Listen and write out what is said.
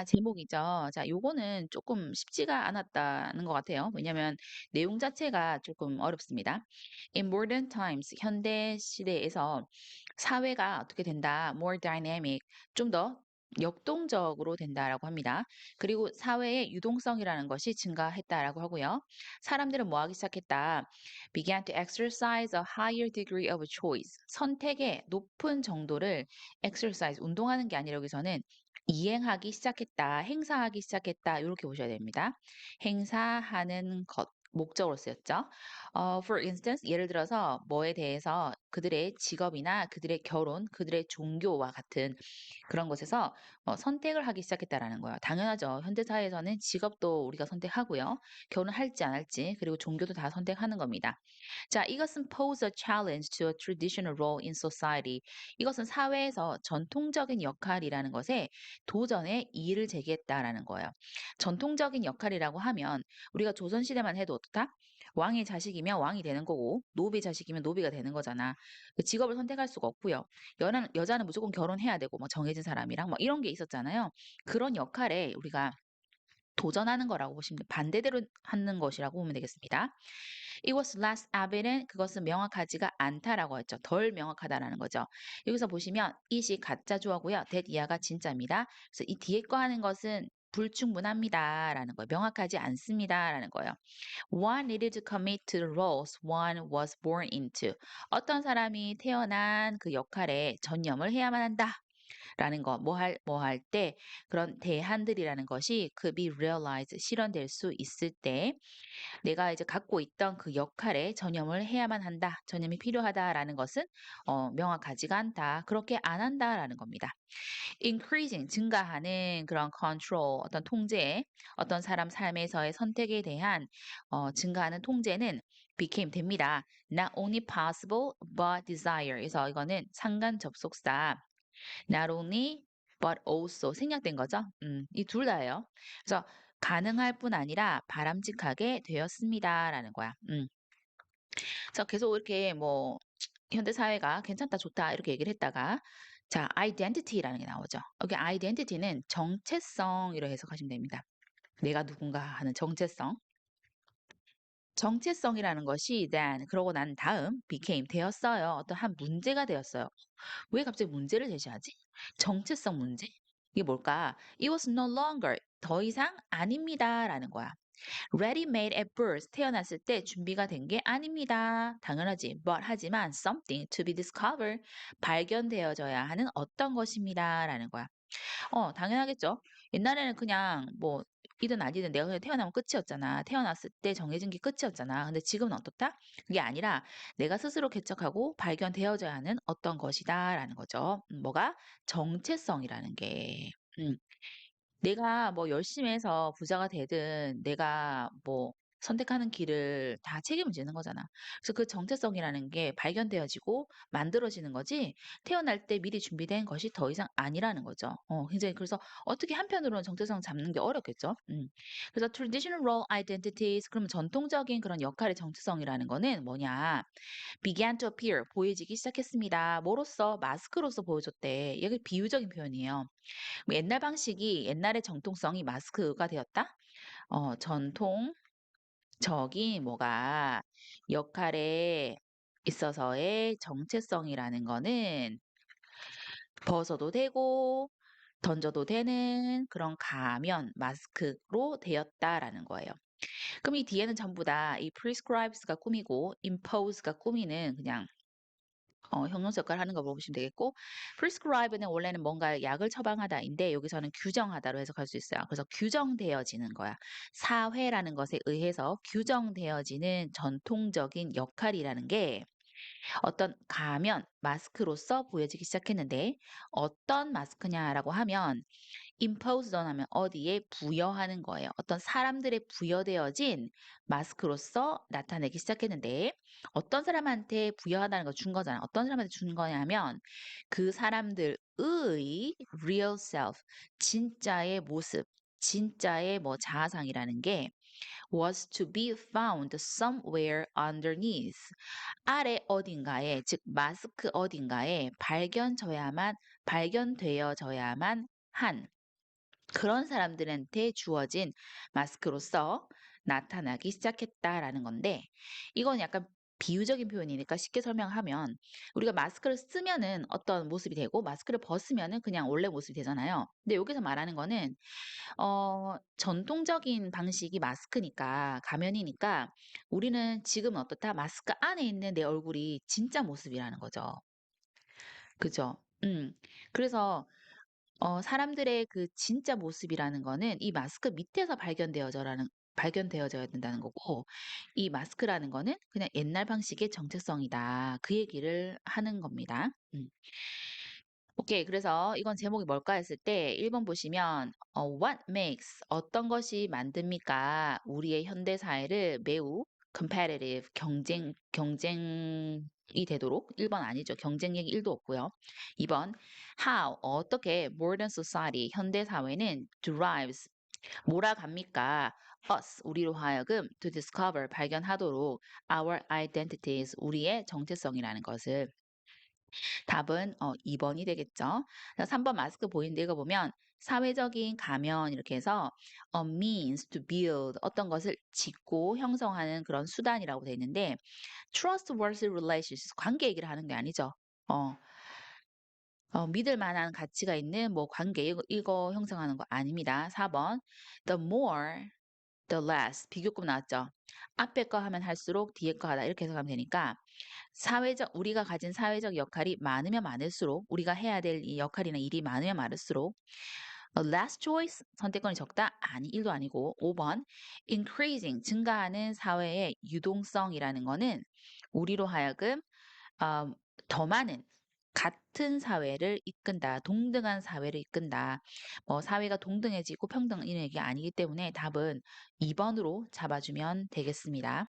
제목이죠. 자, 요거는 조금 쉽지가 않았다는 것 같아요. 왜냐면 내용 자체가 조금 어렵습니다. In modern times, 현대 시대에서 사회가 어떻게 된다? More dynamic, 좀 더 역동적으로 된다라고 합니다. 그리고 사회의 유동성이라는 것이 증가했다라고 하고요. 사람들은 뭐 하기 시작했다? Began to exercise a higher degree of choice. 선택의 높은 정도를 exercise, 운동하는 게 아니라 여기서는 이행하기 시작했다, 행사하기 시작했다, 이렇게 보셔야 됩니다. 행사하는 것, 목적으로 쓰였죠. For instance, 예를 들어서 뭐에 대해서 그들의 직업이나 그들의 결혼, 그들의 종교와 같은 그런 것에서 선택을 하기 시작했다라는 거예요. 당연하죠. 현대 사회에서는 직업도 우리가 선택하고요. 결혼할지 안 할지, 그리고 종교도 다 선택하는 겁니다. 자, 이것은 pose a challenge to a traditional role in society. 이것은 사회에서 전통적인 역할이라는 것에 도전에 이의를 제기했다라는 거예요. 전통적인 역할이라고 하면 우리가 조선시대만 해도 어떻다? 왕의 자식이면 왕이 되는 거고 노비 자식이면 노비가 되는 거잖아. 그 직업을 선택할 수가 없고요. 여자는 무조건 결혼해야 되고 뭐 정해진 사람이랑 뭐 이런 게 있었잖아요. 그런 역할에 우리가 도전하는 거라고 보시면 반대대로 하는 것이라고 보면 되겠습니다. It was less evident. 그것은 명확하지가 않다라고 했죠. 덜 명확하다라는 거죠. 여기서 보시면 it이 가짜 주어고요. that 이하가 진짜입니다. 그래서 이 뒤에 거 하는 것은 불충분합니다라는 거예요. 명확하지 않습니다라는 거예요. One needed to commit to the roles one was born into. 어떤 사람이 태어난 그 역할에 전념을 해야만 한다. 라는 거, 뭐 할 때, 그런 대안들이라는 것이 could be realized, 실현될 수 있을 때, 내가 이제 갖고 있던 그 역할에 전념을 해야만 한다, 전념이 필요하다라는 것은 명확하지가 않다, 그렇게 안 한다라는 겁니다. Increasing, 증가하는 그런 control, 어떤 통제, 어떤 사람 삶에서의 선택에 대한 증가하는 통제는 became 됩니다. Not only possible but desire. 그래서 이거는 상관 접속사 not only but also 생략된 거죠. 이 둘 다예요. 그래서 가능할 뿐 아니라 바람직하게 되었습니다라는 거야. 그래서 계속 이렇게 뭐 현대 사회가 괜찮다, 좋다 이렇게 얘기를 했다가 자, identity라는 게 나오죠. 여기 identity는 정체성이라고 해석하시면 됩니다. 내가 누군가 하는 정체성. 정체성이라는 것이 then 그러고 난 다음 became 되었어요. 어떤 한 문제가 되었어요. 왜 갑자기 문제를 제시하지? 정체성 문제? 이게 뭘까? It was no longer 더 이상 아닙니다라는 거야. Ready made at birth 태어났을 때 준비가 된 게 아닙니다. 당연하지. But 하지만 something to be discovered 발견되어져야 하는 어떤 것입니다라는 거야. 당연하겠죠. 옛날에는 그냥 뭐 이든 아니든 내가 그냥 태어나면 끝이었잖아. 태어났을 때 정해진 게 끝이었잖아. 근데 지금은 어떻다? 그게 아니라 내가 스스로 개척하고 발견되어져야 하는 어떤 것이다라는 거죠. 뭐가? 정체성이라는 게. 내가 뭐 열심히 해서 부자가 되든 내가 뭐 선택하는 길을 다 책임을 지는 거잖아. 그래서 그 정체성이라는 게 발견되어지고 만들어지는 거지 태어날 때 미리 준비된 것이 더 이상 아니라는 거죠. 굉장히 그래서 어떻게 한편으로는 정체성 잡는 게 어렵겠죠. 그래서 traditional role identities 그러면 전통적인 그런 역할의 정체성이라는 거는 뭐냐? began to appear 보여지기 시작했습니다. 뭐로써 마스크로서 보여줬대. 이게 비유적인 표현이에요. 뭐 옛날 방식이 옛날의 정통성이 마스크가 되었다? 전통적인 뭐가 역할에 있어서의 정체성이라는 거는 벗어도 되고 던져도 되는 그런 가면, 마스크로 되었다라는 거예요. 그럼 이 뒤에는 전부 다 이 prescribes가 꾸미고 impose가 꾸미는 그냥 형용사 역할을 하는 거 보시면 되겠고 prescribe는 원래는 뭔가 약을 처방하다인데 여기서는 규정하다로 해석할 수 있어요. 그래서 규정되어지는 거야. 사회라는 것에 의해서 규정되어지는 전통적인 역할이라는 게 어떤 가면, 마스크로서 보여지기 시작했는데 어떤 마스크냐라고 하면 imposed on 하면 어디에 부여하는 거예요. 어떤 사람들에 부여되어진 마스크로서 나타내기 시작했는데 어떤 사람한테 부여하다는 걸 준 거잖아. 어떤 사람한테 준 거냐면 그 사람들의 real self, 진짜의 모습, 진짜의 뭐 자아상이라는 게 was to be found somewhere underneath. 아래 어딘가에, 즉 마스크 어딘가에 발견되어져야만 한 그런 사람들한테 주어진 마스크로서 나타나기 시작했다라는 건데 이건 약간 비유적인 표현이니까 쉽게 설명하면 우리가 마스크를 쓰면은 어떤 모습이 되고 마스크를 벗으면은 그냥 원래 모습이 되잖아요. 근데 여기서 말하는 거는 전통적인 방식이 마스크니까 가면이니까 우리는 지금은 어떻다? 마스크 안에 있는 내 얼굴이 진짜 모습이라는 거죠. 그죠? 그래서 사람들의 그 진짜 모습이라는 거는 이 마스크 밑에서 발견되어져야 된다는 거고 이 마스크라는 거는 그냥 옛날 방식의 정체성이다. 그 얘기를 하는 겁니다. 오케이. 그래서 이건 제목이 뭘까 했을 때 1번 보시면 What makes 어떤 것이 만듭니까? 우리의 현대 사회를 매우 competitive 경쟁이 되도록 1번 아니죠. 경쟁 얘기 1도 없고요. 2번 How 어떻게 modern society 현대 사회는 derives 몰아갑니까? us 우리로 하여금 to discover 발견하도록 our identities 우리의 정체성이라는 것을 답은 2번이 되겠죠. 그래서 3번 마스크 보이는데 읽어보면 사회적인 가면 이렇게 해서 a means to build 어떤 것을 짓고 형성하는 그런 수단이라고 돼 있는데 trustworthy relationships 관계 얘기를 하는 게 아니죠. 어, 믿을 만한 가치가 있는 뭐 관계 이거 형성하는 거 아닙니다. 4번 the more the less 비교급 나왔죠. 앞에 거 하면 할수록 뒤에 거 하다 이렇게 해석하면 되니까 우리가 가진 사회적 역할이 많으면 많을수록 우리가 해야 될 이 역할이나 일이 많으면 많을수록 less choice 선택권이 적다? 아니 1도 아니고 5번 increasing 증가하는 사회의 유동성이라는 거는 우리로 하여금 어, 더 많은 같은 사회를 이끈다. 동등한 사회를 이끈다. 뭐 사회가 동등해지고 평등 이런 얘기 아니기 때문에 답은 2번으로 잡아주면 되겠습니다.